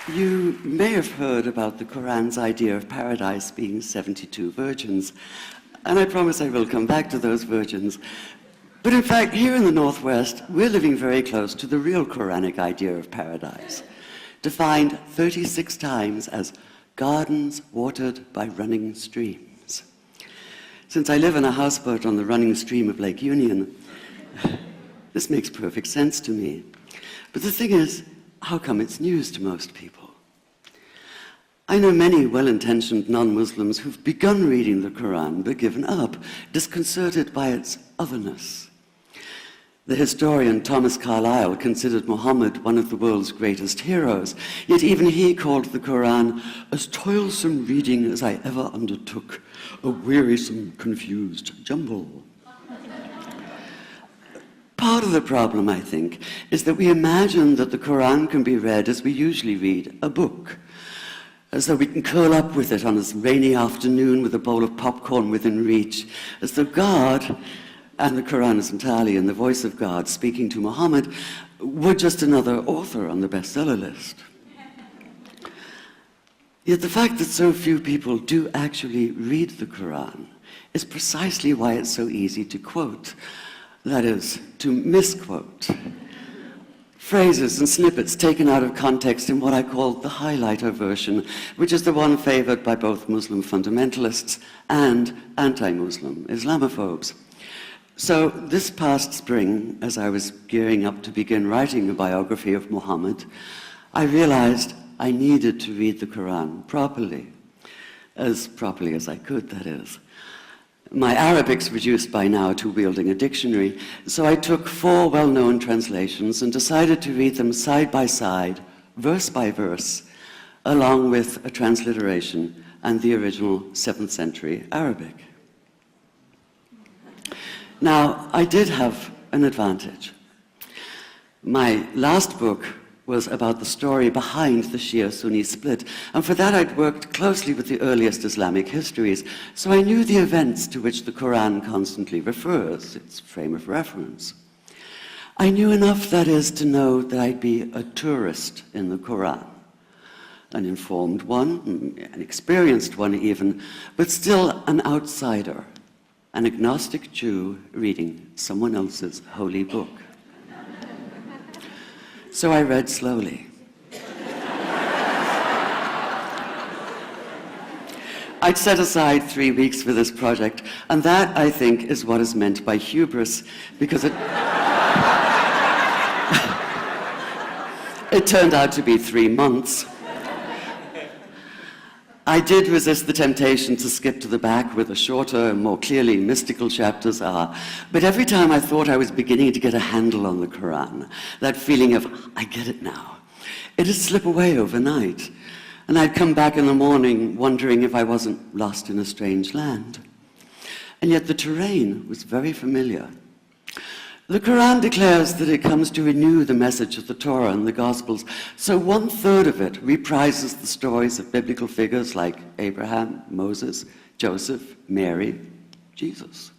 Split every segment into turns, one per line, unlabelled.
You may have heard about the Quran's idea of paradise being 72 virgins, and I promise I will come back to those virgins. But in fact, here in the Northwest, we're living very close to the real Quranic idea of paradise, defined 36 times as gardens watered by running streams. Since I live in a houseboat on the running stream of Lake Union, this makes perfect sense to me. But the thing is, how come it's news to most people? I know many well-intentioned non-Muslims who've begun reading the Quran but given up, disconcerted by its otherness. The historian Thomas Carlyle considered Muhammad one of the world's greatest heroes, yet even he called the Quran as toilsome reading as I ever undertook, a wearisome, confused jumble. Part of the problem, I think, is that we imagine that the Quran can be read as we usually read a book, as though we can curl up with it on a rainy afternoon with a bowl of popcorn within reach, as though God, and the Quran is entirely in the voice of God speaking to Muhammad, were just another author on the bestseller list. Yet the fact that so few people do actually read the Quran is precisely why it's so easy to quote. That is, to misquote. Phrases and snippets taken out of context in what I call the highlighter version, which is the one favored by both Muslim fundamentalists and anti-Muslim Islamophobes. So this past spring, as I was gearing up to begin writing a biography of Muhammad, I realized I needed to read the Quran properly as I could, that is. My Arabic's reduced by now to wielding a dictionary, so I took 4 well-known translations and decided to read them side by side, verse by verse, along with a transliteration and the original 7th century Arabic. Now, I did have an advantage. My last book was about the story behind the Shia-Sunni split, and for that I'd worked closely with the earliest Islamic histories, so I knew the events to which the Quran constantly refers, its frame of reference. I knew enough, that is, to know that I'd be a tourist in the Quran, an informed one, an experienced one even, but still an outsider, an agnostic Jew reading someone else's holy book. So I read slowly. I'd set aside 3 weeks for this project, and that, I think, is what is meant by hubris, because it turned out to be 3 months. I did resist the temptation to skip to the back where the shorter and more clearly mystical chapters are, but every time I thought I was beginning to get a handle on the Quran, that feeling of, I get it now, it'd slip away overnight, and I'd come back in the morning wondering if I wasn't lost in a strange land. And yet the terrain was very familiar. The Quran declares that it comes to renew the message of the Torah and the Gospels, so 1/3 of it reprises the stories of biblical figures like Abraham, Moses, Joseph, Mary, Jesus.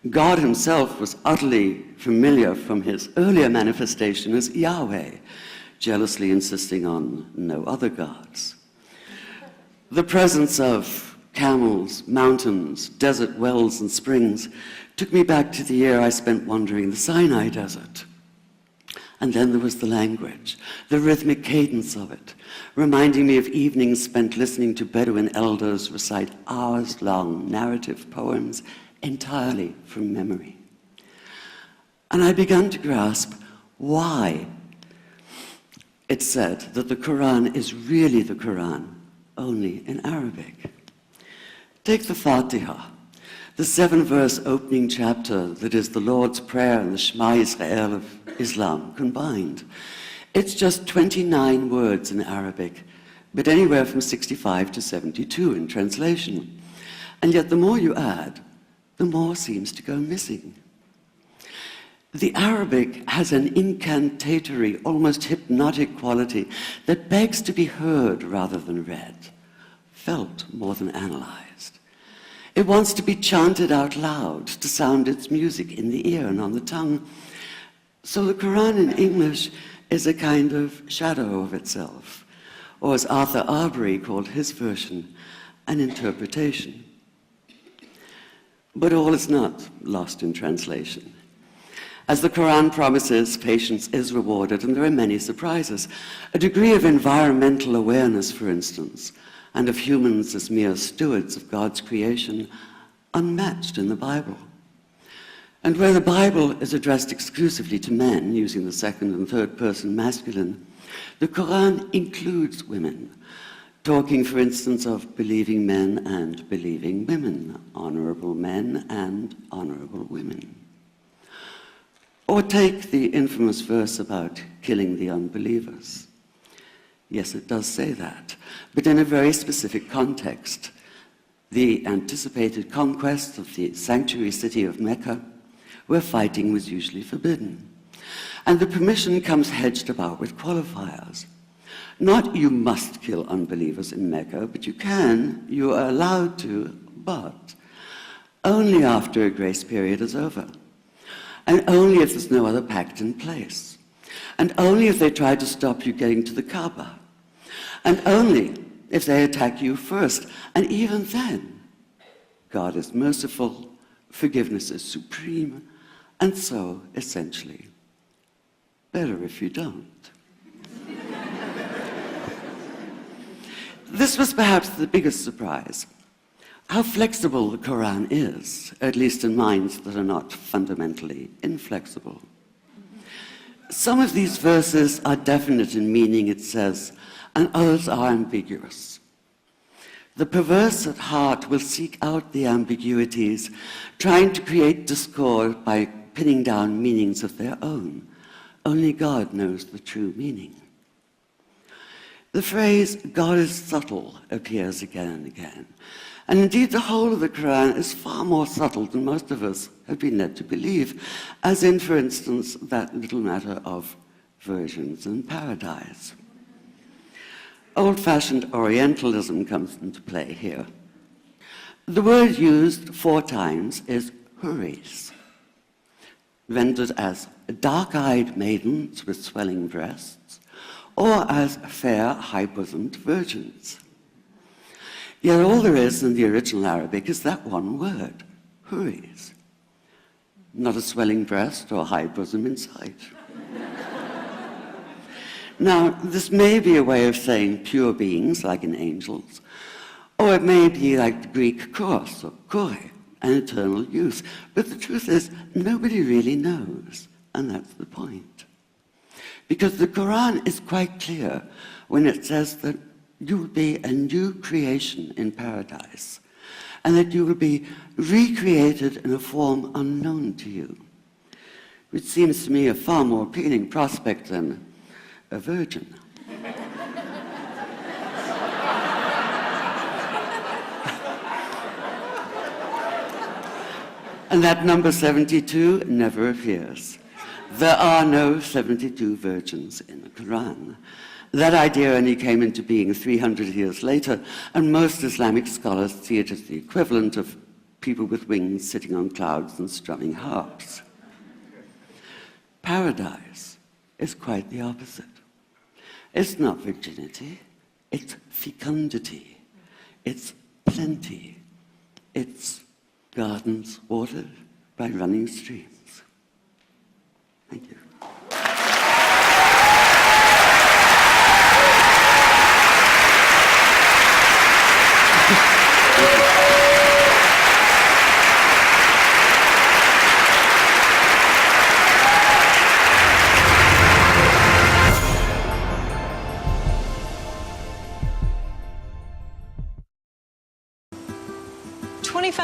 God himself was utterly familiar from his earlier manifestation as Yahweh, jealously insisting on no other gods. The presence of camels, mountains, desert wells, and springs took me back to the year I spent wandering the Sinai desert. And then there was the language, the rhythmic cadence of it, reminding me of evenings spent listening to Bedouin elders recite hours-long narrative poems entirely from memory. And I began to grasp why it's said that the Quran is really the Quran, only in Arabic. Take the Fatiha, the 7-verse opening chapter that is the Lord's Prayer and the Shema Israel of Islam combined. It's just 29 words in Arabic, but anywhere from 65 to 72 in translation. And yet the more you add, the more seems to go missing. The Arabic has an incantatory, almost hypnotic quality that begs to be heard rather than read, felt more than analyzed. It wants to be chanted out loud, to sound its music in the ear and on the tongue. So the Quran in English is a kind of shadow of itself, or as Arthur Arbery called his version, an interpretation. But all is not lost in translation. As the Quran promises, patience is rewarded, and there are many surprises. A degree of environmental awareness, for instance, and of humans as mere stewards of God's creation, unmatched in the Bible. And where the Bible is addressed exclusively to men, using the second and third person masculine, the Quran includes women, talking, for instance, of believing men and believing women, honorable men and honorable women. Or take the infamous verse about killing the unbelievers. Yes, it does say that, but in a very specific context. The anticipated conquest of the sanctuary city of Mecca, where fighting was usually forbidden. And the permission comes hedged about with qualifiers. Not you must kill unbelievers in Mecca, but you can, you are allowed to, but only after a grace period is over. And only if there's no other pact in place. And only if they try to stop you getting to the Kaaba. And only if they attack you first. And even then, God is merciful, forgiveness is supreme, and so, essentially, better if you don't. This was perhaps the biggest surprise. How flexible the Quran is, at least in minds that are not fundamentally inflexible. Some of these verses are definite in meaning, it says, and others are ambiguous. The perverse at heart will seek out the ambiguities, trying to create discord by pinning down meanings of their own. Only God knows the true meaning. The phrase, God is subtle, appears again and again. And indeed, the whole of the Quran is far more subtle than most of us have been led to believe, as in, for instance, that little matter of virgins and paradise. Old-fashioned Orientalism comes into play here. The word used 4 times is huris, rendered as dark-eyed maidens with swelling breasts, or as fair, high-bosomed virgins. Yet all there is in the original Arabic is that one word, huris. Not a swelling breast or high bosom in sight. Now, this may be a way of saying pure beings, like in angels, or it may be like the Greek kos, or koi, an eternal youth. But the truth is, nobody really knows, and that's the point. Because the Quran is quite clear when it says that you will be a new creation in paradise, and that you will be recreated in a form unknown to you, which seems to me a far more appealing prospect than a virgin. And that number 72 never appears. There are no 72 virgins in the Quran. That idea only came into being 300 years later, and most Islamic scholars see it as the equivalent of people with wings sitting on clouds and strumming harps. Paradise is quite the opposite. It's not virginity, it's fecundity, it's plenty, it's gardens watered by running streams. Thank you.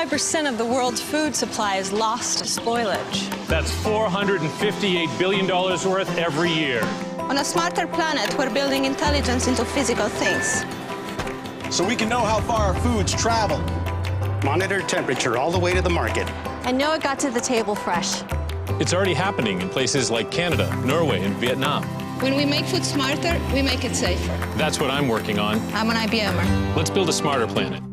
% of the world's food supply is lost to spoilage.
That's $458 billion worth every year.
On a smarter planet, we're building intelligence into physical things.
So we can know how far our foods travel. Monitor temperature all the way to the market.
And know it got to the table fresh.
It's already happening in places like Canada, Norway, and Vietnam.
When we make food smarter, we make it safer.
That's what I'm working on.
I'm an IBMer.
Let's build a smarter planet.